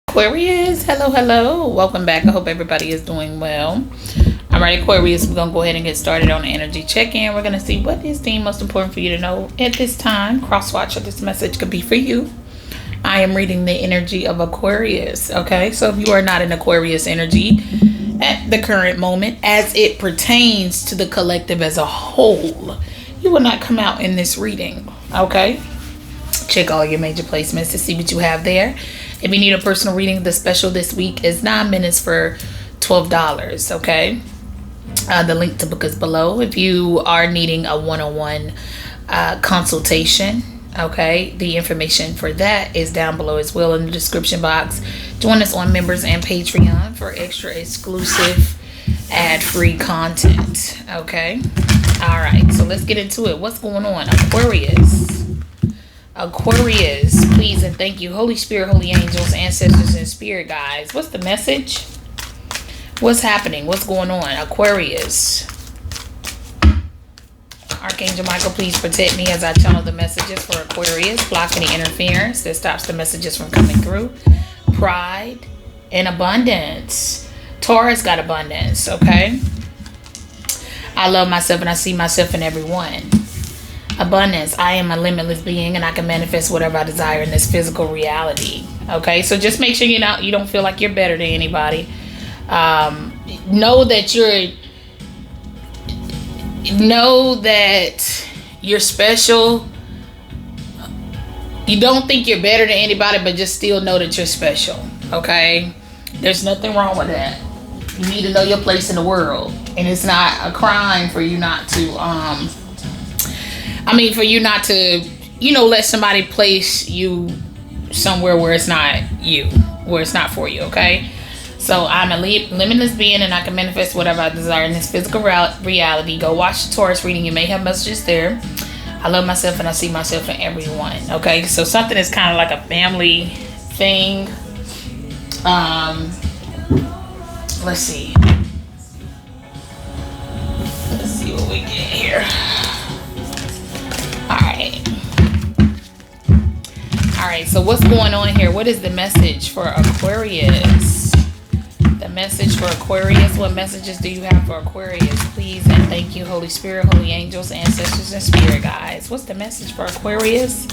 Aquarius, hello. Welcome back. I hope everybody is doing well. All right, Aquarius, we're going to go ahead and get started on the energy check-in. We're going to see what is the most important for you to know at this time. Cross-watch of this message could be for you. I am reading the energy of Aquarius, okay? So if you are not in Aquarius energy at the current moment, as it pertains to the collective as a whole, you will not come out in this reading, okay? Check all your major placements to see what you have there. If you need a personal reading, the special this week is 9 minutes for $12, okay? The link to book is below. If you are needing a one-on-one consultation, okay, the information for that is down below as well in the description box. Join us on Members and Patreon for extra exclusive ad-free content, okay? All right, so let's get into it. What's going on, Aquarius, please and thank you. Holy Spirit, holy angels, ancestors, and spirit guides. What's the message? What's happening? What's going on? Aquarius. Archangel Michael, please protect me as I channel the messages for Aquarius. Block any interference that stops the messages from coming through. Pride and abundance. Taurus got abundance, okay? I love myself and I see myself in everyone. Abundance. I am a limitless being and I can manifest whatever I desire in this physical reality. Okay, so just make sure you don't feel like you're better than anybody. Know that you're special. You don't think you're better than anybody, but just still know that you're special. Okay, there's nothing wrong with that. You need to know your place in the world, and it's not a crime for you not to let somebody place you somewhere where it's not you, where it's not for you, okay? So I'm a limitless being and I can manifest whatever I desire in this physical reality. Go watch the Taurus reading. You may have messages there. I love myself and I see myself in everyone, okay? So something is kind of like a family thing. Let's see. Let's see what we get here. All right, so what's going on here? What is the message for Aquarius? The message for Aquarius. What messages do you have for Aquarius? Please and thank you, Holy Spirit, holy angels, ancestors, and spirit guides. What's the message for Aquarius?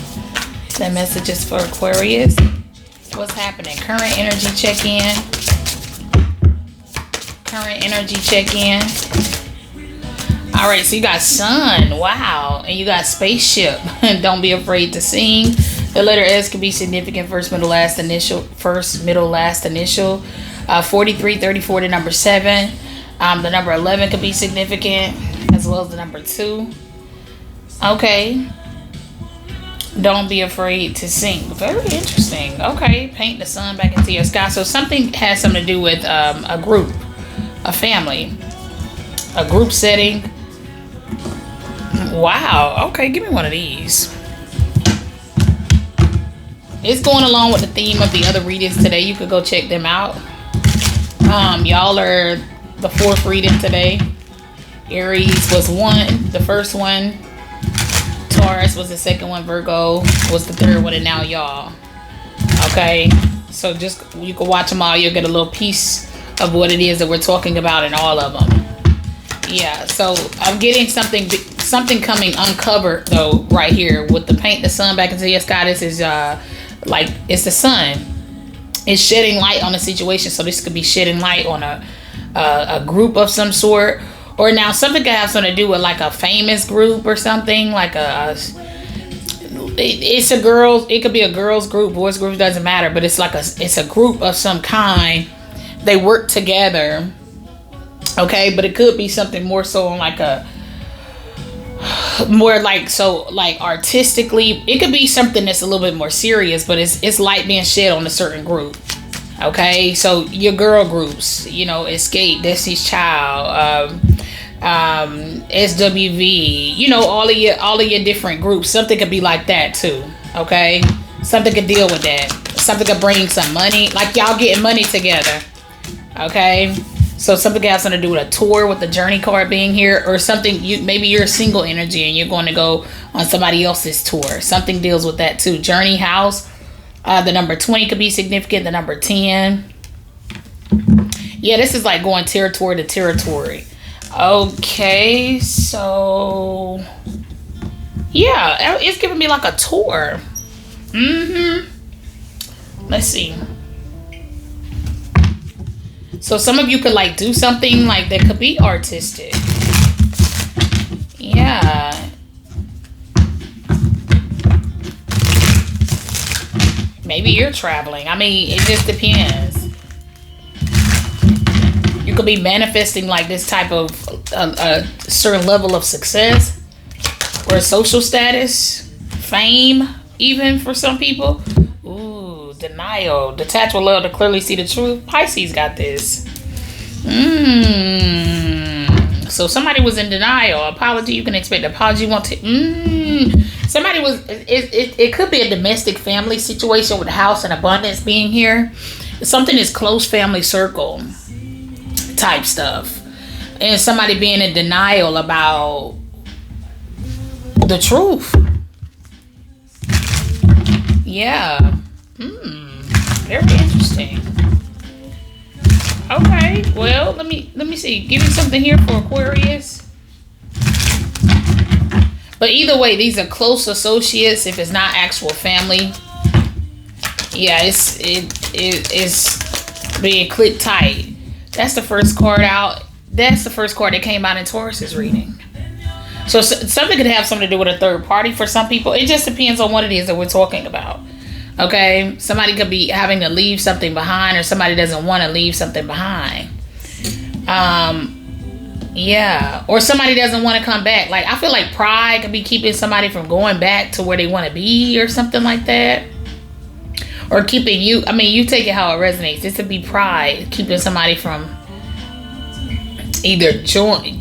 The message is for Aquarius. What's happening? Current energy check-in. Current energy check-in. All right, so you got sun, wow, and you got spaceship. Don't be afraid to sing. The letter S could be significant. First, middle, last initial. 43, 34 to number 7. The number 11 could be significant, as well as the number 2. Okay. Don't be afraid to sing. Very interesting. Okay, paint the sun back into your sky. So something has something to do with a group, a family, a group setting. Wow. Okay, give me one of these. It's going along with the theme of the other readings today. You could go check them out. Y'all are the 4th reading today. Aries was the first one. Taurus was the 2nd one. Virgo was the 3rd one, and now y'all. Okay, so just you can watch them all. You'll get a little piece of what it is that we're talking about in all of them. Yeah, so I'm getting something coming uncovered though right here with the paint the sun back into your sky. This is like it's the sun. It's shedding light on a situation. So this could be shedding light on a group of some sort, or now something could have something to do with like a famous group or something. Like it's a girl. It could be a girls group, boys group, doesn't matter. But it's like it's a group of some kind. They work together. Okay, but it could be something more so on like artistically. It could be something that's a little bit more serious, but it's light being shed on a certain group. Okay, so your girl groups, Escape, Destiny's Child, SWV, all of your different groups. Something could be like that too. Okay, something could deal with that. Something could bring some money, like y'all getting money together. Okay. So something has something to do with a tour, with the journey card being here, or something. Maybe you're a single energy and you're going to go on somebody else's tour. Something deals with that too. Journey house. The number 20 could be significant. The number 10. Yeah, this is like going territory to territory. Okay, so yeah, it's giving me like a tour. Let's see. So some of you could like do something like that could be artistic. Yeah. Maybe you're traveling. I mean, it just depends. You could be manifesting like this type of a certain level of success or social status, fame, even for some people. Ooh, denial. Detached with love to clearly see the truth. Pisces got this. So somebody was in denial. Apology. You can expect apology. Want to. Somebody was. It could be a domestic family situation with house and abundance being here. Something is close family circle type stuff, and somebody being in denial about the truth. Yeah. Very interesting. Okay, well, let me see. Give me something here for Aquarius. But either way, these are close associates. If it's not actual family, yeah, it's being clicked tight. That's the first card out. That's the first card that came out in Taurus's reading. So something could have something to do with a third party for some people. It just depends on what it is that we're talking about. Okay, somebody could be having to leave something behind, or somebody doesn't want to leave something behind. Yeah, or somebody doesn't want to come back. Like, I feel like pride could be keeping somebody from going back to where they want to be, or something like that. Or keeping you. I mean, you take it how it resonates. This would be pride keeping somebody from either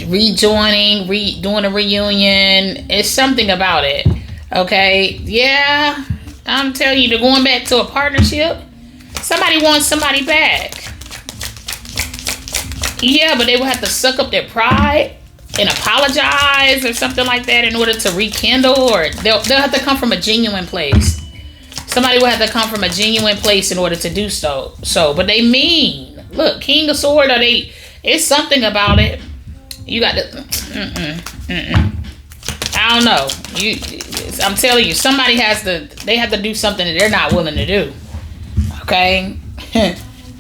rejoining, doing a reunion. It's something about it. Okay, yeah. I'm telling you, they're going back to a partnership. Somebody wants somebody back. Yeah, but they will have to suck up their pride and apologize or something like that in order to rekindle, or they'll have to come from a genuine place. Somebody will have to come from a genuine place in order to do so. But they mean. Look, King of Swords, it's something about it. You got to... I don't know. I'm telling you, somebody they have to do something that they're not willing to do. Okay?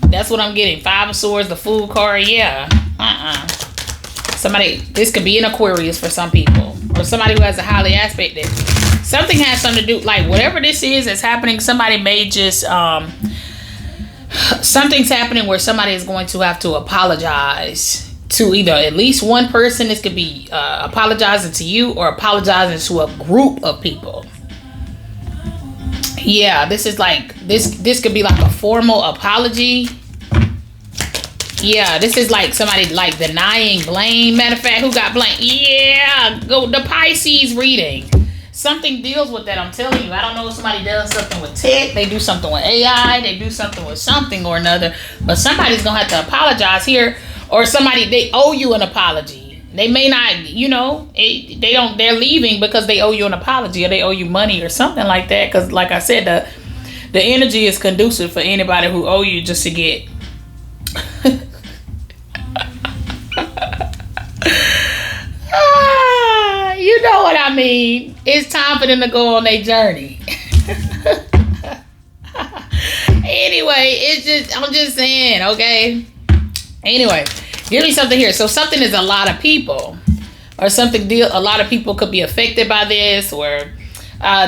That's what I'm getting. 5 of Swords, the Fool card. Yeah. This could be an Aquarius for some people. Or somebody who has a highly aspected. Something has something to do, like whatever this is that's happening, somebody may just, something's happening where somebody is going to have to apologize to either at least one person. This could be apologizing to you or apologizing to a group of people. Yeah, this is like, this could be like a formal apology. Yeah, this is like somebody like denying blame. Matter of fact, who got blamed? Yeah, go the Pisces reading. Something deals with that, I'm telling you. I don't know if somebody does something with tech, they do something with AI, they do something with something or another, but somebody's gonna have to apologize here, or they owe you an apology. They may not, they're leaving because they owe you an apology, or they owe you money or something like that, because like I said, the energy is conducive for anybody who owe you just to get you know what I mean. It's time for them to go on their journey. Anyway, I'm just saying, okay? Anyway, give me something here. So something is a lot of people, or a lot of people could be affected by this, or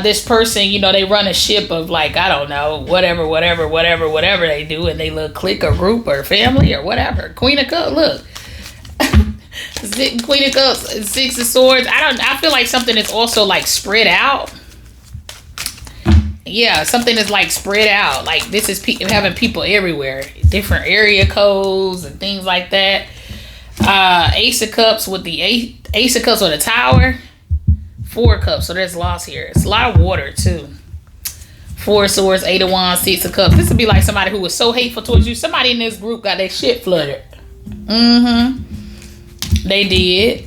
this person, they run a ship of like, I don't know, whatever they do, and they little clique or group or family or whatever. Queen of Cups, look. Queen of Cups, 6 of Swords. I feel like something is also like spread out. Yeah, something is like spread out. Like this is having people everywhere, different area codes and things like that. Ace of Cups with the Ace of Cups with a Tower. 4 of Cups, so there's loss here. It's a lot of water too. 4 of Swords, 8 of Wands, 6 of Cups. This would be like somebody who was so hateful towards you. Somebody in this group got their shit flooded. They did.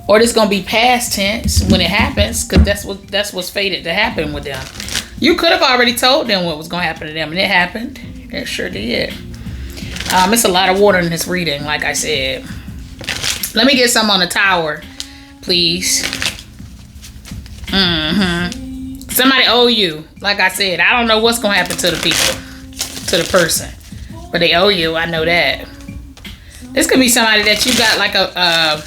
Or this gonna be past tense when it happens, because that's what's fated to happen with them. You could have already told them what was gonna happen to them, and it happened. It sure did. It's a lot of water in this reading, like I said. Let me get some on the Tower, please. Somebody owe you. Like I said, I don't know what's gonna happen to the people, to the person, but they owe you. I know that. This could be somebody that you got like a.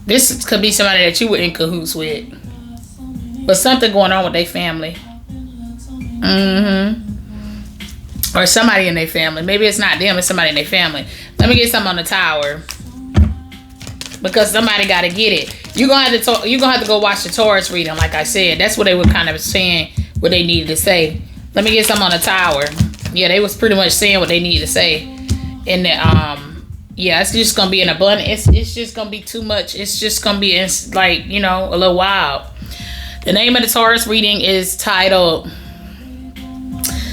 This could be somebody that you were in cahoots with, but something going on with their family. Or somebody in their family. Maybe it's not them, it's somebody in their family. Let me get something on the Tower, because somebody got to get it. You're gonna have to talk. You're gonna have to go watch the Taurus reading. Like I said, that's what they were kind of saying, what they needed to say. Let me get something on the Tower. Yeah, they was pretty much saying what they needed to say. And yeah, it's just gonna be an abundance. It's just gonna be too much. It's just gonna be like, you know, a little wild. The name of the Taurus reading is titled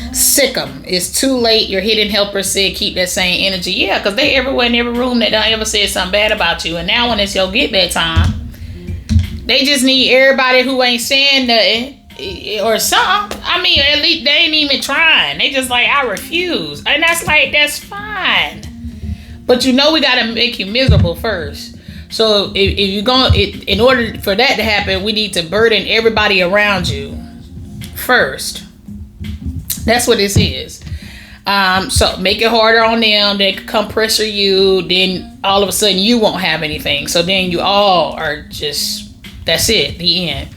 Sick'em. It's too late. Your hidden helper said keep that same energy. Yeah, because they everywhere in every room that don't ever said something bad about you. And now when it's your get back time, they just need everybody who ain't saying nothing or something. I mean, at least they ain't even trying. They just like, I refuse. And that's like, that's fine. But you know we got to make you miserable first. So if you're going, in order for that to happen, we need to burden everybody around you first. That's what this is. So make it harder on them. They can come pressure you. Then all of a sudden you won't have anything. So then you all are just, that's it, the end.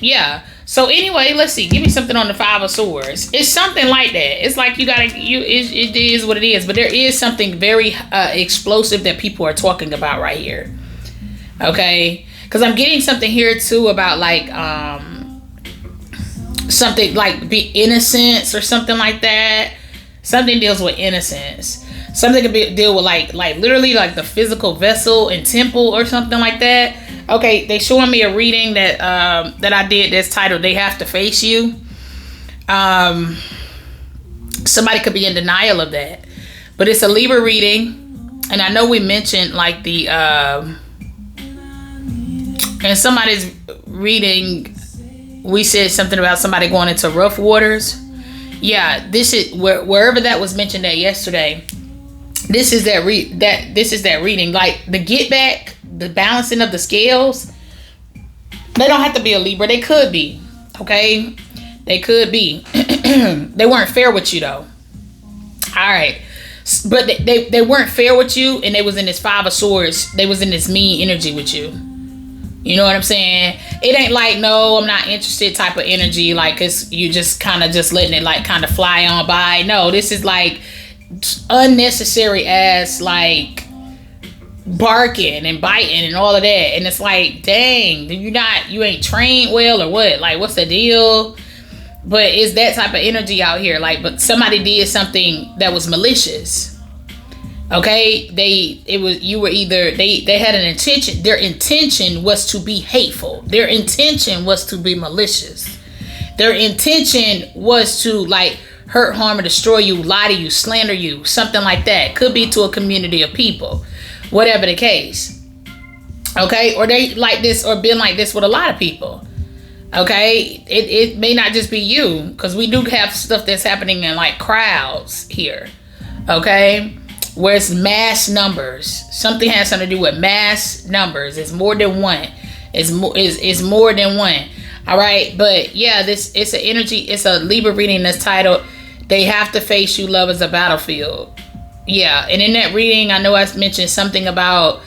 Yeah. So anyway, let's see. Give me something on the Five of Swords. It's something like that. It's like you gotta, it is what it is. But there is something very explosive that people are talking about right here. Okay? Because I'm getting something here too about like, something like be innocence or something like that. Something deals with innocence. Something could deal with like literally like the physical vessel and temple or something like that. Okay, they showing me a reading that that I did that's titled They Have to Face You. Somebody could be in denial of that. But it's a Libra reading. And I know we mentioned like the in somebody's reading, we said something about somebody going into rough waters. Yeah, this is wherever that was mentioned at yesterday. This is that reading. Like the get back, the balancing of the scales. They don't have to be a Libra. They could be. Okay? They could be. They weren't fair with you though. Alright. But they weren't fair with you, and they was in this Five of Swords. They was in this mean energy with you. You know what I'm saying? It ain't like, no, I'm not interested type of energy. Like, cause you just kind of just letting it like kind of fly on by. No, this is like unnecessary ass like barking and biting and all of that. And it's like, dang, you ain't trained well or what? Like, what's the deal? But it's that type of energy out here. Like, but somebody did something that was malicious. Okay, they had an intention. Their intention was to be hateful. Their intention was to be malicious. Their intention was to like hurt, harm, or destroy you, lie to you, slander you, something like that. Could be to a community of people, whatever the case. Okay, or they like this or been like this with a lot of people. Okay, it may not just be you, because we do have stuff that's happening in like crowds here. Okay. Where it's mass numbers. Something has something to do with mass numbers. It's more than one. It's more than one. All right. But yeah, it's an energy. It's a Libra reading that's titled They Have to Face You, Love is a Battlefield. Yeah. And in that reading, I know I mentioned something about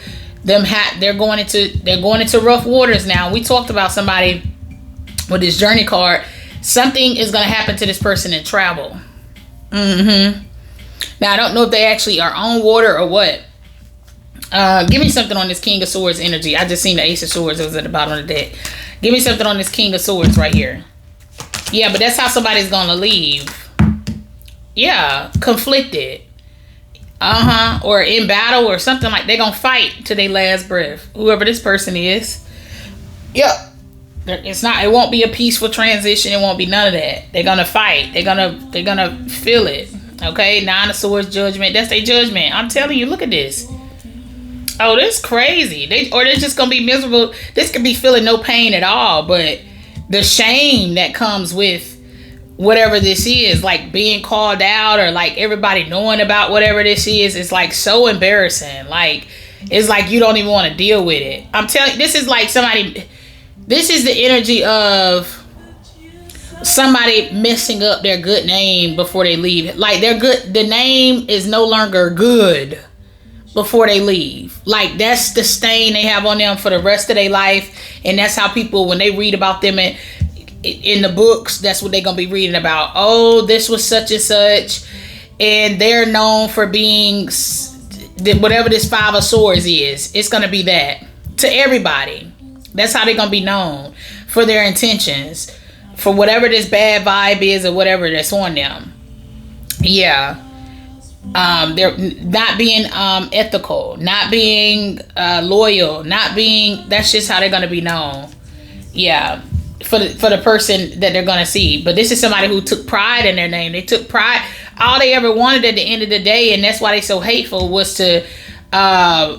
them. They're going into rough waters now. We talked about somebody with this journey card. Something is going to happen to this person in travel. Now, I don't know if they actually are on water or what. Give me something on this King of Swords energy. I just seen the Ace of Swords. It was at the bottom of the deck. Give me something on this King of Swords right here. Yeah, but that's how somebody's going to leave. Yeah, conflicted. Or in battle or something like they're going to fight to their last breath. Whoever this person is. Yep. It won't be a peaceful transition. It won't be none of that. They're going to fight. They're going to feel it. Okay, Nine of Swords, judgment. That's their judgment. I'm telling you, look at this. Oh, this crazy. They're just gonna be miserable. This could be feeling no pain at all, but the shame that comes with whatever this is, like being called out or like everybody knowing about whatever this is like so embarrassing. Like, it's like you don't even want to deal with it. I'm telling you, this is like this is the energy of somebody messing up their good name before they leave. Like, the name is no longer good before they leave. Like, that's the stain they have on them for the rest of their life. And that's how people, when they read about them in the books, that's what they're gonna be reading about. Oh, this was such and such, and they're known for being whatever this Five of Swords is. It's gonna be that to everybody. That's how they're gonna be known, for their intentions, for whatever this bad vibe is or whatever that's on them. Yeah. They're not being ethical, not being loyal, not being. That's just how they're gonna be known. Yeah. For the person that they're gonna see. But this is somebody who took pride in their name. They took pride. All they ever wanted at the end of the day, and that's why they're so hateful, was to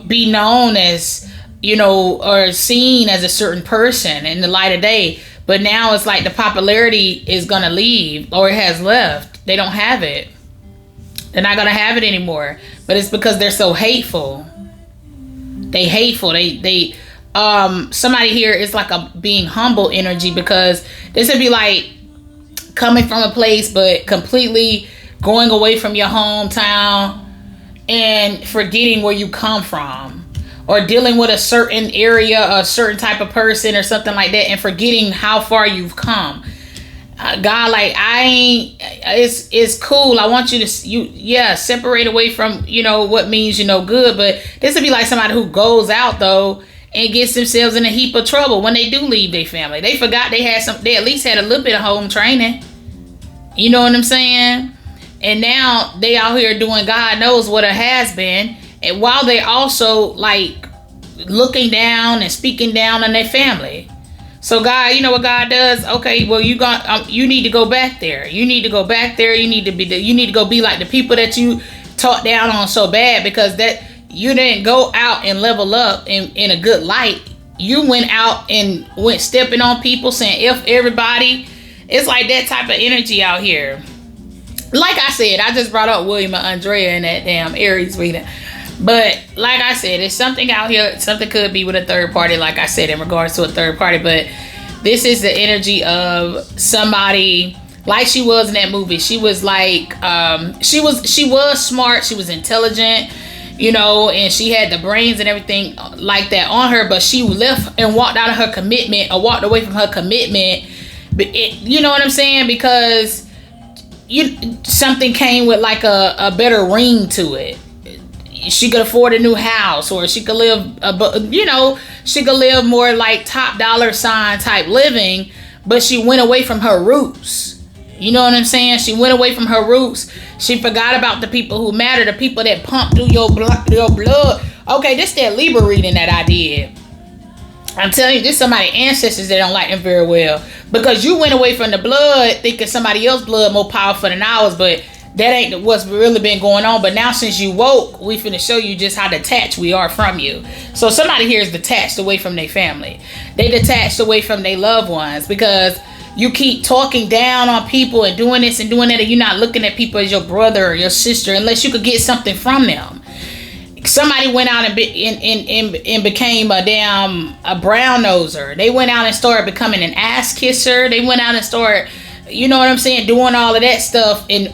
be known as, or seen as a certain person in the light of day. But now it's like the popularity is gonna leave, or it has left. They don't have it. They're not gonna have it anymore. But it's because they're so hateful. They hateful. They somebody here is like a being humble energy, because this would be like coming from a place but completely going away from your hometown and forgetting where you come from, or dealing with a certain area, a certain type of person or something like that, and forgetting how far you've come. God, like, it's cool. I want you to, separate away from, what means, good. But this would be like somebody who goes out though and gets themselves in a heap of trouble when they do leave their family. They forgot they at least had a little bit of home training. You know what I'm saying? And now they out here doing God knows what it has been. And while they also like looking down and speaking down on their family. So God, you know what God does? Okay, well you need to go back there. You need to go back there. You need to go be like the people that you talked down on so bad, because that you didn't go out and level up in a good light. You went out and went stepping on people, saying F everybody. It's like that type of energy out here. Like I said, I just brought up William and Andrea in that damn Aries reading. But like I said, it's something out here. Something could be with a third party, like I said, in regards to a third party. But this is the energy of somebody like she was in that movie. She was like, she was smart. She was intelligent. And she had the brains and everything like that on her, but she left and walked out of her commitment, or walked away from her commitment. But you know what I'm saying? Because something came with like a better ring to it. She could afford a new house, or she could live, she could live more like top dollar sign type living, but she went away from her roots. You know what I'm saying? She went away from her roots. She forgot about the people who matter, the people that pump through your blood. Okay, this that Libra reading that I did. I'm telling you, this somebody's ancestors that don't like them very well, because you went away from the blood thinking somebody else's blood more powerful than ours, but that ain't what's really been going on. But now since you woke, we finna show you just how detached we are from you. So somebody here is detached away from their family. They detached away from their loved ones, because you keep talking down on people and doing this and doing that, and you're not looking at people as your brother or your sister unless you could get something from them. Somebody went out and became a brown noser. They went out and started becoming an ass kisser. They went out and started, you know what I'm saying, doing all of that stuff and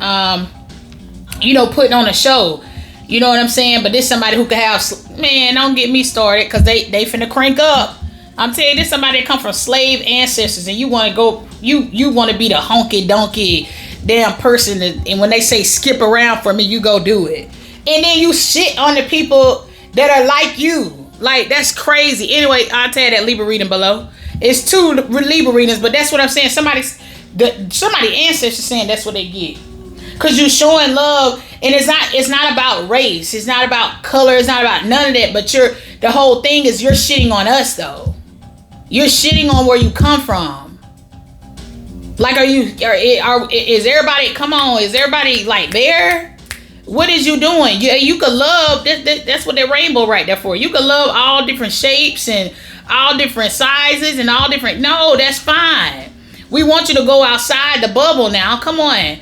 putting on a show. You know what I'm saying? But this somebody who could have, man, don't get me started, because they finna crank up. I'm telling you, this somebody that come from slave ancestors, and you want to go, you want to be the honky donkey damn person, and when they say skip around for me, you go do it. And then you shit on the people that are like you. Like, that's crazy. Anyway, I'll tell you that Libra reading below. It's 2 Libra readings, but that's what I'm saying. Somebody ancestors saying that's what they get. Because you're showing love, and it's not about race. It's not about color. It's not about none of that. But the whole thing is you're shitting on us, though. You're shitting on where you come from. Like, is everybody, come on, is everybody like there? What is you doing? You could love, that's what that rainbow right there for. You could love all different shapes and all different sizes and all different, no, that's fine. We want you to go outside the bubble now. Come on.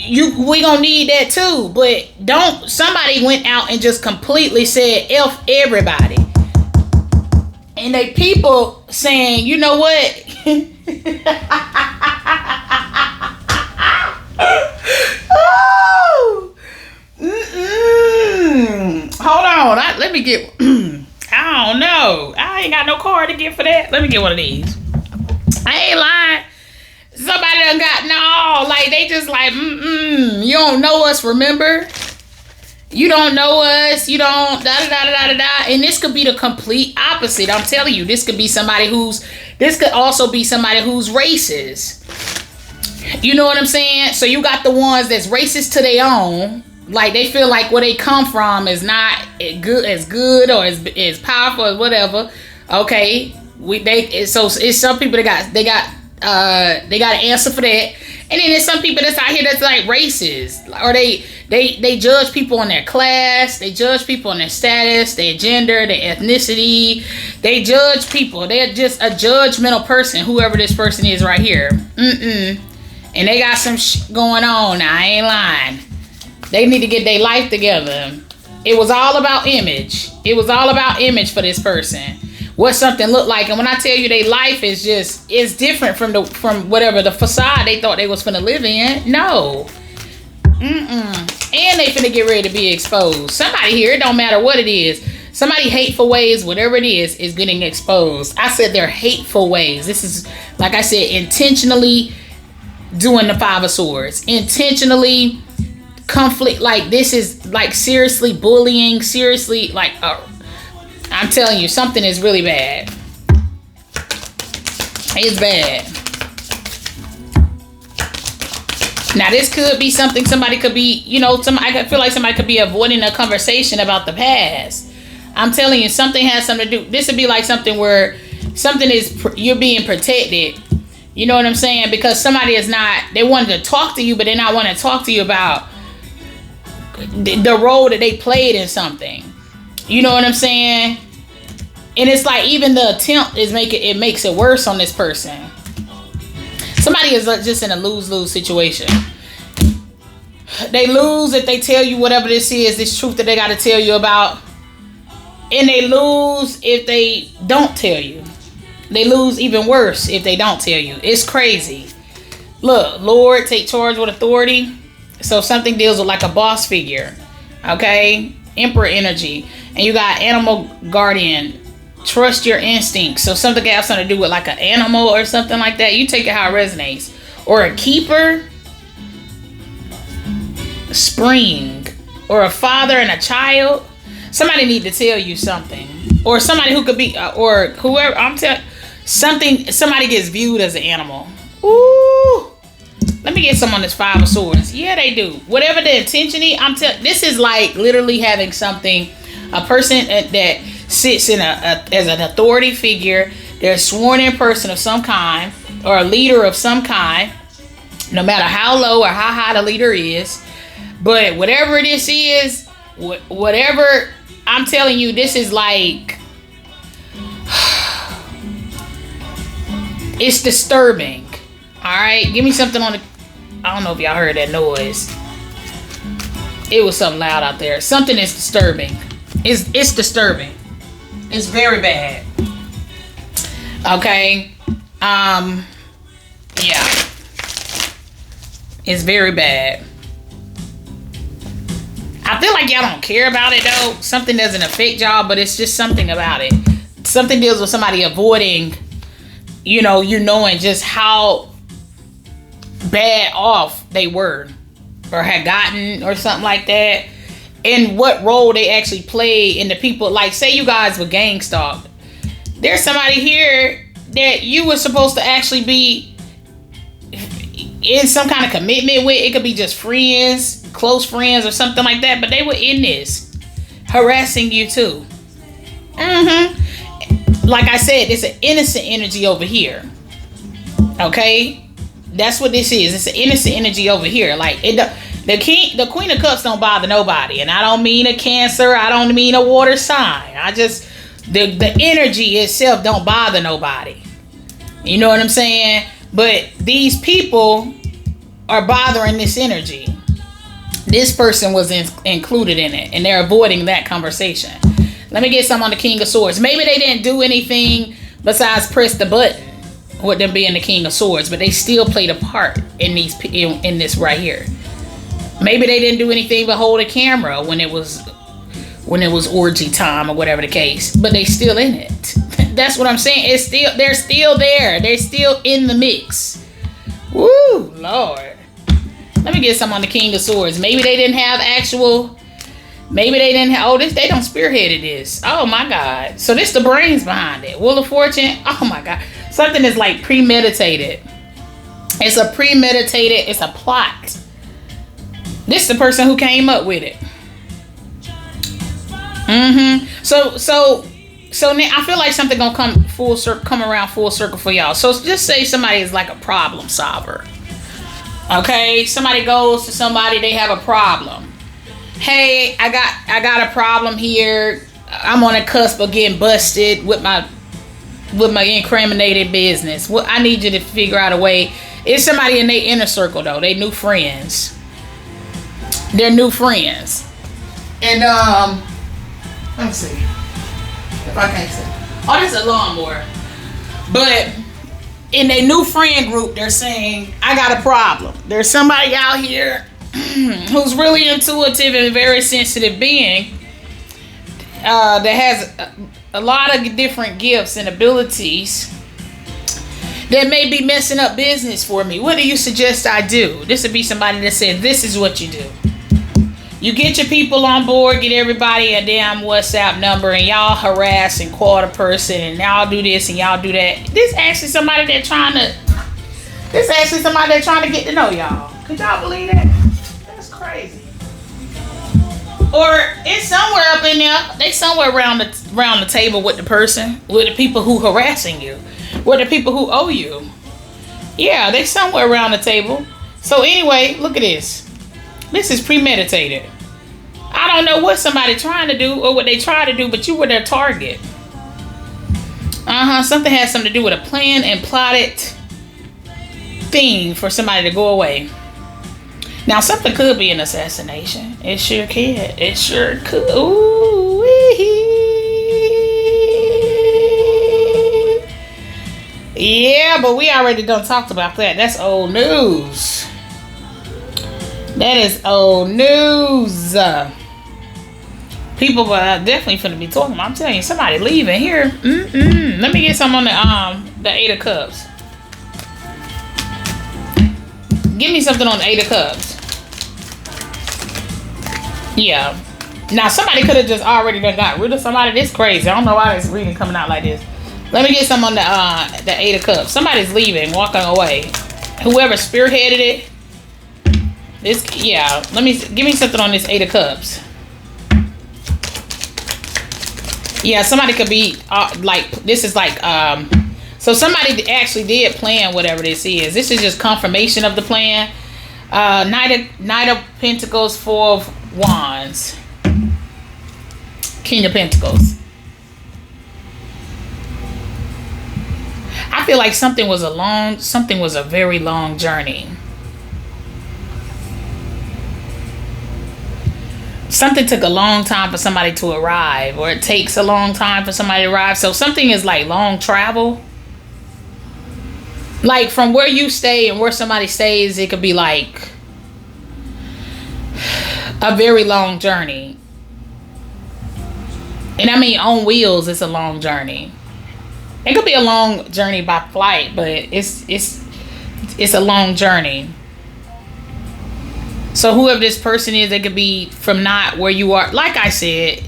We gonna need that too. But don't, somebody went out and just completely said F everybody. And they people saying, you know what? Oh. Hold on. Let me get, I don't know. I ain't got no card to get for that. Let me get one of these. I ain't lying. Somebody done got, no, like they just like, you don't know us, remember? You don't know us, you don't, da-da-da-da-da-da. And this could be the complete opposite. I'm telling you, this could be somebody this could also be somebody who's racist. You know what I'm saying? So you got the ones that's racist to their own. Like they feel like where they come from is not as good or as powerful as whatever. Okay. So it's some people that they got an answer for that. And then there's some people that's out here that's like racist, or they judge people on their class, they judge people on their status, their gender, their ethnicity. They judge people. They're just a judgmental person, whoever this person is right here. And they got some going on now. I ain't lying. They need to get their life together. It was all about image. It was all about image for this person. What something looked like. And when I tell you their life is different from whatever the facade they thought they was finna live in. No. And they finna get ready to be exposed. Somebody here, it don't matter what it is. Somebody hateful ways, whatever it is getting exposed. I said they're hateful ways. This is, like I said, intentionally doing the Five of Swords. Intentionally conflict. Like this is like seriously bullying. Seriously like... I'm telling you, something is really bad. It's bad. Now, this could be something somebody could be, I feel like somebody could be avoiding a conversation about the past. I'm telling you, something has something to do. This would be like something where something is, you're being protected. You know what I'm saying? Because somebody is not, they wanted to talk to you, but they're not wanting to talk to you about the role that they played in something. You know what I'm saying? And it's like even the attempt makes it worse on this person. Somebody is just in a lose-lose situation. They lose if they tell you whatever this truth that they got to tell you about. And they lose if they don't tell you. They lose even worse if they don't tell you. It's crazy. Look, Lord, take charge with authority. So something deals with like a boss figure. Okay? Emperor energy. And you got animal guardian. Trust your instincts. So something got something to do with like an animal or something like that. You take it how it resonates. Or a keeper. Spring. Or a father and a child. Somebody need to tell you something. Or somebody who could be, or whoever, I'm telling somebody gets viewed as an animal. Ooh. Let me get some on this Five of Swords. Yeah, they do. Whatever the intention is, this is like literally having something, a person that sits in as an authority figure. They're a sworn in person of some kind, or a leader of some kind, no matter how low or how high the leader is. But whatever this is, whatever, I'm telling you, this is like, it's disturbing. All right, give me something on the, I don't know if y'all heard that noise. It was something loud out there. Something is disturbing. It's disturbing. It's very bad. Okay. Yeah. It's very bad. I feel like y'all don't care about it though. Something doesn't affect y'all, but it's just something about it. Something deals with somebody avoiding, knowing just how bad off they were or had gotten or something like that. And what role they actually play in the people. Like, say you guys were gang stalked. There's somebody here that you were supposed to actually be in some kind of commitment with. It could be just friends, close friends or something like that. But they were in this, harassing you too. Like I said, it's an innocent energy over here. Okay? That's what this is. It's an innocent energy over here. Like, The Queen of Cups don't bother nobody. And I don't mean a Cancer. I don't mean a water sign. I just, the energy itself don't bother nobody. You know what I'm saying? But these people are bothering this energy. This person was included in it, and they're avoiding that conversation. Let me get some on the King of Swords. Maybe they didn't do anything besides press the button with them being the King of Swords, but they still played a part in this right here. Maybe they didn't do anything but hold a camera when it was orgy time or whatever the case, but they still in it. That's what I'm saying. They're still there. They're still in the mix. Woo, Lord. Let me get some on the King of Swords. Maybe they didn't have they don't spearheaded this. Oh my God. So this the brains behind it. Wheel of Fortune. Oh my God. Something is like premeditated. It's a plot. This is the person who came up with it. So now I feel like something gonna come around full circle for y'all. So just say somebody is like a problem solver. Okay, somebody goes to somebody, they have a problem. Hey, I got a problem here. I'm on the cusp of getting busted with my incriminated business. Well, I need you to figure out a way. It's somebody in their inner circle though. They new friends. They're new friends. And let me see if I can't say. Oh, this is a lawnmower. But in their new friend group, they're saying, I got a problem. There's somebody out here who's really intuitive and very sensitive being that has a lot of different gifts and abilities that may be messing up business for me. What do you suggest I do? This would be somebody that said, this is what you do. You get your people on board, get everybody a damn WhatsApp number, and y'all harass and call the person, and y'all do this and y'all do that. This actually somebody that's trying to get to know y'all. Could y'all believe that? That's crazy. Or it's somewhere up in there. They somewhere around the table with the person, with the people who harassing you, with the people who owe you. Yeah, they somewhere around the table. So anyway, look at this. This is premeditated. I don't know what somebody trying to do or what they try to do, but you were their target. Something has something to do with a planned and plotted thing for somebody to go away. Now, something could be an assassination. It sure can. It sure could. Ooh. Yeah, but we already done talked about that. That's old news. That is old news. People are definitely finna be talking. I'm telling you, somebody leaving here. Let me get some on the Eight of Cups. Give me something on the Eight of Cups. Yeah. Now somebody could have just already done got rid of somebody. This crazy. I don't know why this reading coming out like this. Let me get some on the Eight of Cups. Somebody's leaving, walking away. Whoever spearheaded it. Give me something on this Eight of Cups. Yeah, somebody could be so somebody actually did plan whatever this is. This is just confirmation of the plan. Knight of Pentacles, Four of Wands, King of Pentacles. I feel like something was a very long journey. Something took a long time for somebody to arrive, or it takes a long time for somebody to arrive. So something is like long travel. Like from where you stay and where somebody stays, it could be like a very long journey. And I mean, on wheels, it's a long journey. It could be a long journey by flight, but it's a long journey. So whoever this person is, they could be from not where you are. Like I said,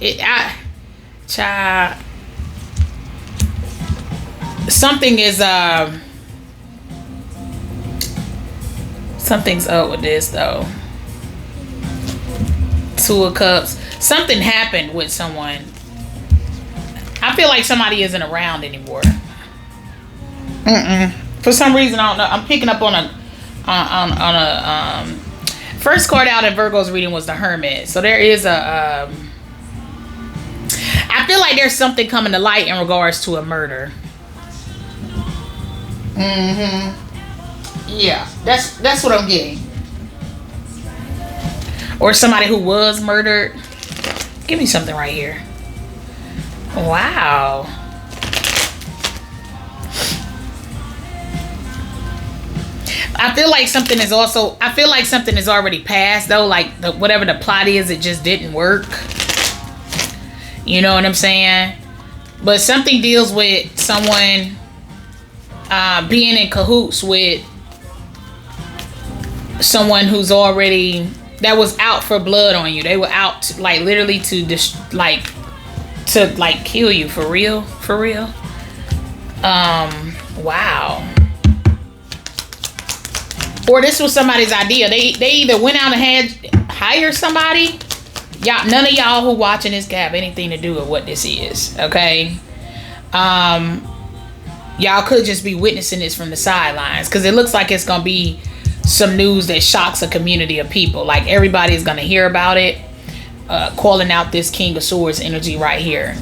something is something's up with this though. Two of Cups. Something happened with someone. I feel like somebody isn't around anymore. For some reason, I don't know. I'm picking up on a first card out in Virgo's reading was the Hermit. So there is a... I feel like there's something coming to light in regards to a murder. Yeah, that's what I'm getting. Or somebody who was murdered. Give me something right here. Wow. I feel like something is also... I feel like something is already passed, though. Like, whatever the plot is, it just didn't work. You know what I'm saying? But something deals with someone being in cahoots with someone who's already... that was out for blood on you. They were out, like, literally to kill you. For real. Wow. Or this was somebody's idea. They either went out and hired somebody. Y'all, none of y'all who watching this have anything to do with what this is. Okay. Y'all could just be witnessing this from the sidelines, because it looks like it's gonna be some news that shocks a community of people. Like, everybody's gonna hear about it. Calling out this King of Swords energy right here.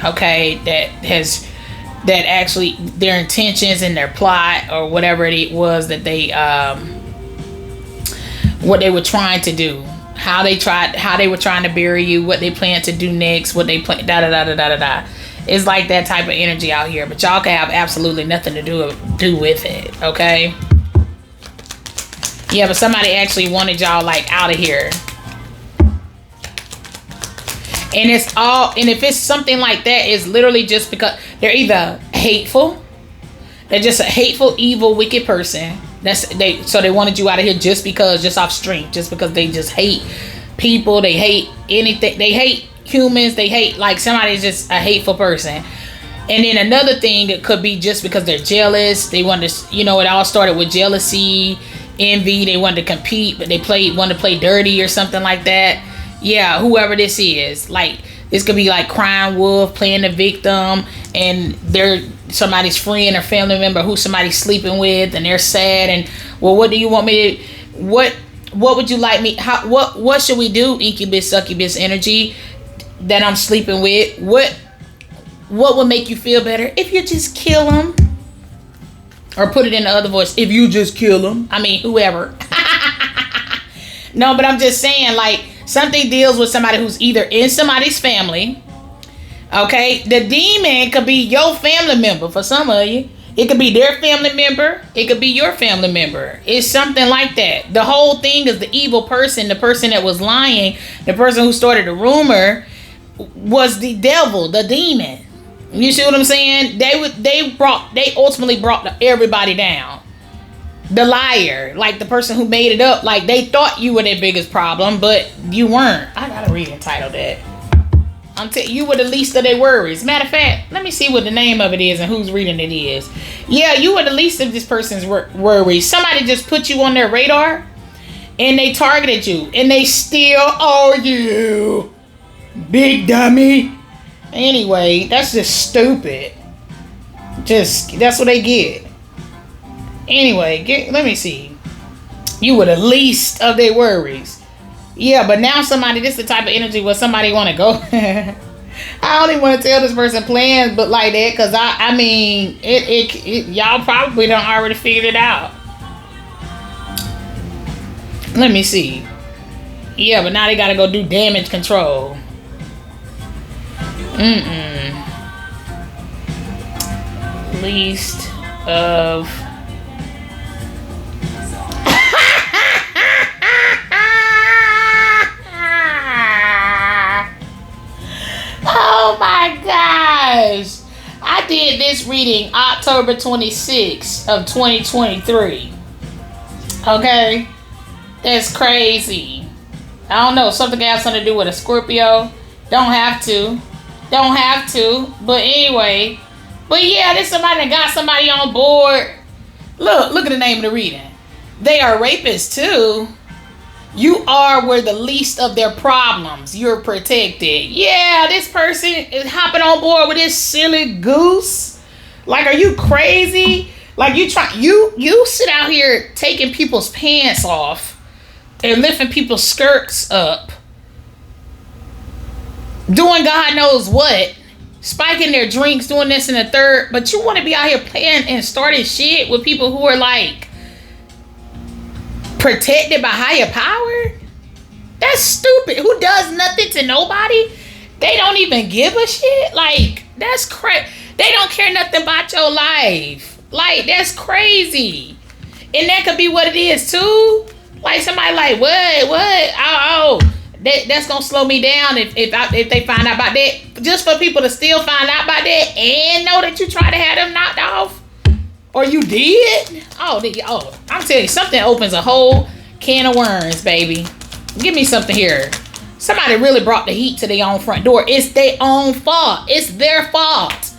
Okay, that actually their intentions and their plot, or whatever it was that they what they were trying to do, how they were trying to bury you, what they plan to do next, what they plan, da. It's like that type of energy out here, but y'all can have absolutely nothing to do with it. Okay. Yeah, but somebody actually wanted y'all, like, out of here. And it's all, and if it's something like that, it's literally just because they're either hateful, they're just a hateful, evil, wicked person. So they wanted you out of here just off strength, just because they just hate people, they hate anything, they hate humans, they hate, like, somebody's just a hateful person. And then another thing, it could be just because they're jealous. They wanted to, it all started with jealousy, envy. They wanted to compete, but they wanted to play dirty or something like that. Yeah, whoever this is, like, this could be like crying wolf, playing the victim, and they're somebody's friend or family member who somebody's sleeping with, and they're sad. And, well, what do you want me to? What would you like me? What should we do? Incubus, succubus energy that I'm sleeping with. What would make you feel better if you just kill them? Or put it in the other voice, if you just kill them. I mean, whoever. No, but I'm just saying, like, something deals with somebody who's either in somebody's family. Okay, the demon could be your family member for some of you. It could be their family member. It could be your family member. It's something like that. The whole thing is the evil person, the person that was lying, the person who started the rumor was the devil, the demon. You see what I'm saying? They ultimately brought everybody down. The liar, like the person who made it up, like they thought you were their biggest problem, but you weren't. I gotta read and title that. You were the least of their worries. Matter of fact, let me see what the name of it is and whose reading it is. Yeah, you were the least of this person's worries. Somebody just put you on their radar and they targeted you and they still owe you. Big dummy. Anyway, that's just stupid. That's what they get. Anyway, let me see. You were the least of their worries. Yeah, but now this is the type of energy where somebody want to go. I don't even want to tell this person plans, but like that, because I mean, y'all probably done already figured it out. Let me see. Yeah, but now they got to go do damage control. Least of... Oh my gosh! I did this reading October 26th of 2023. Okay? That's crazy. I don't know. Something has something to do with a Scorpio. Don't have to. But anyway. But yeah, there's somebody that got somebody on board. Look at the name of the reading. They are rapists too. You were the least of their problems. You're protected. Yeah, this person is hopping on board with this silly goose. Like, are you crazy? Like, you sit out here taking people's pants off and lifting people's skirts up, doing God knows what, spiking their drinks, doing this and the third, but you want to be out here playing and starting shit with people who are like protected by higher power? That's stupid. Who does nothing to nobody? They don't even give a shit. Like, that's crazy. They don't care nothing about your life. Like, that's crazy. And that could be what it is too. Like, somebody like, what? That's gonna slow me down if they find out about that. Just for people to still find out about that and know that you tried to have them knocked off, or you did. I'm telling you, something opens a whole can of worms, baby. Give me something here. Somebody really brought the heat to their own front door. It's their own fault. It's their fault.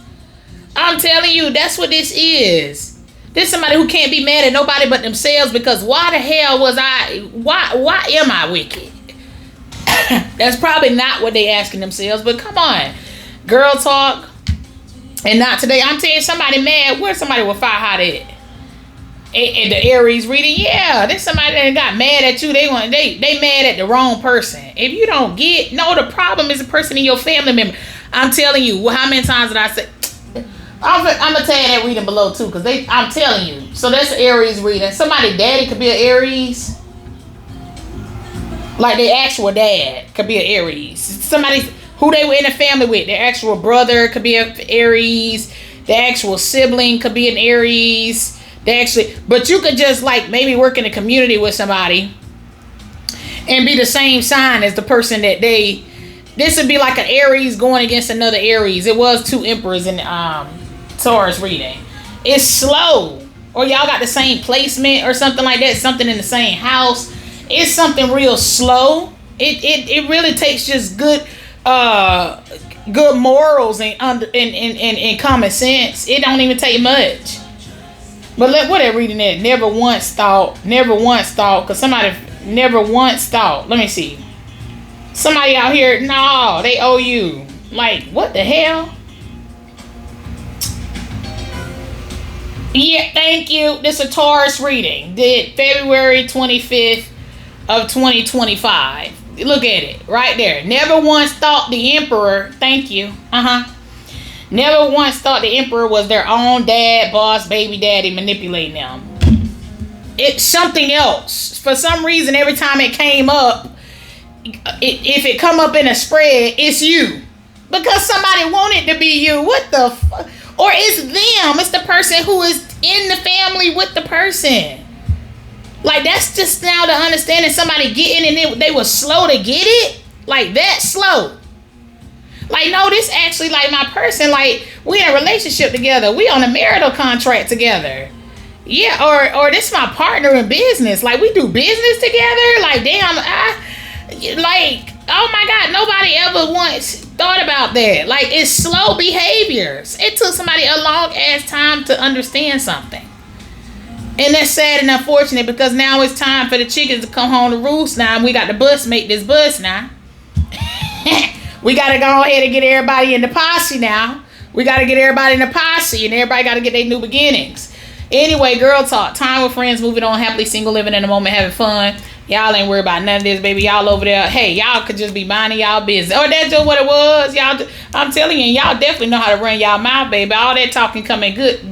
I'm telling you, that's what this is. This is somebody who can't be mad at nobody but themselves, because why the hell was why am I wicked? That's probably not what they asking themselves, but come on. Girl talk. And not today. I'm telling you, somebody mad. Where's somebody with fire hot at? In the Aries reading, yeah, there's somebody that got mad at you. They mad at the wrong person. If you don't get, no, the problem is the person in your family member. I'm telling you, how many times did I say? I'm gonna tell you that reading below too, because I'm telling you. So that's Aries reading. Somebody daddy could be an Aries, like their actual dad could be an Aries. Somebody who they were in a family with, their actual brother could be an Aries. Their actual sibling could be an Aries. But you could just like maybe work in a community with somebody and be the same sign as the person that this would be like an Aries going against another Aries. It was two emperors in Taurus reading. It's slow. Or y'all got the same placement or something like that. Something in the same house. It's something real slow. It really takes just good morals and common sense. It don't even take much. But what they're reading that, never once thought, because somebody never once thought. Let me see. Somebody out here, no, they owe you. Like, what the hell? Yeah, thank you. This is a Taurus reading. Did February 25th of 2025. Look at it right there. Never once thought the emperor, thank you. Never once thought the emperor was their own dad, boss, baby daddy manipulating them. It's something else. For some reason, every time it came up, if it come up in a spread, it's you. Because somebody wanted to be you. What the fuck? Or it's them. It's the person who is in the family with the person. Like, that's just now the understanding. Somebody getting and they were slow to get it. Like, that slow. Like, no, this actually, like, my person, like, we in a relationship together. We on a marital contract together. Yeah, or this my partner in business. Like, we do business together. Like, damn, oh my God, nobody ever once thought about that. Like, it's slow behaviors. It took somebody a long ass time to understand something. And that's sad and unfortunate, because now it's time for the chickens to come home to roost now. And we got to make this bus now. We got to go ahead and get everybody in the posse now. We got to get everybody in the posse, and everybody got to get their new beginnings. Anyway, girl talk. Time with friends, moving on, happily single, living in the moment, having fun. Y'all ain't worried about none of this, baby. Y'all over there. Hey, y'all could just be minding y'all business. Or that's just what it was. Y'all, I'm telling you, y'all definitely know how to run y'all mouth, baby. All that talking coming good.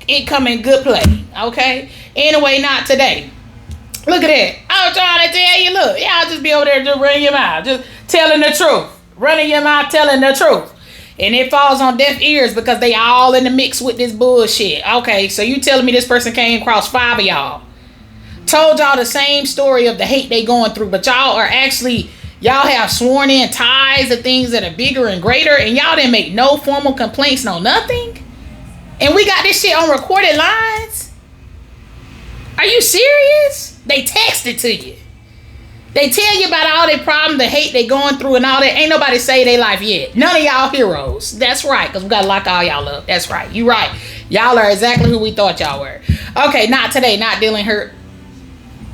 It coming good play. Okay? Anyway, not today. Look at that. I was trying to tell you, look, y'all just be over there just running your mouth. Just telling the truth. Running your mouth, telling the truth. And it falls on deaf ears because they all in the mix with this bullshit. Okay, so you telling me this person came across 5 of y'all. Told y'all the same story of the hate they going through. But y'all are actually, y'all have sworn in ties to things that are bigger and greater. And y'all didn't make no formal complaints, no nothing. And we got this shit on recorded lines. Are you serious? They text it to you. They tell you about all their problems, the hate they going through and all that. Ain't nobody say their life yet. None of y'all heroes. That's right, because we got to lock all y'all up. That's right. You right. Y'all are exactly who we thought y'all were. Okay, not today. Not dealing hurt.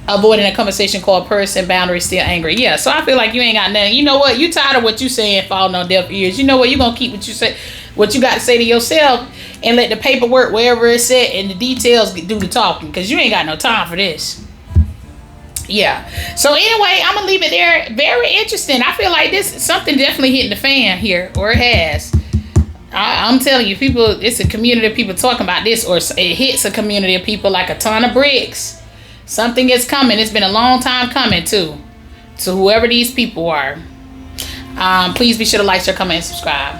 Avoiding a conversation called person, boundaries, still angry. Yeah, so I feel like you ain't got nothing. You know what? You tired of what you saying falling on deaf ears. You know what? You're going to keep what you say, what you got to say to yourself, and let the paperwork, wherever it's at, and the details do the talking, because you ain't got no time for this. Yeah. So anyway, I'm gonna leave it there. Very interesting. I feel like this something definitely hitting the fan here, or it has. I'm telling you, people. It's a community of people talking about this, or it hits a community of people like a ton of bricks. Something is coming. It's been a long time coming too. To whoever these people are. Please be sure to like, share, comment, and subscribe.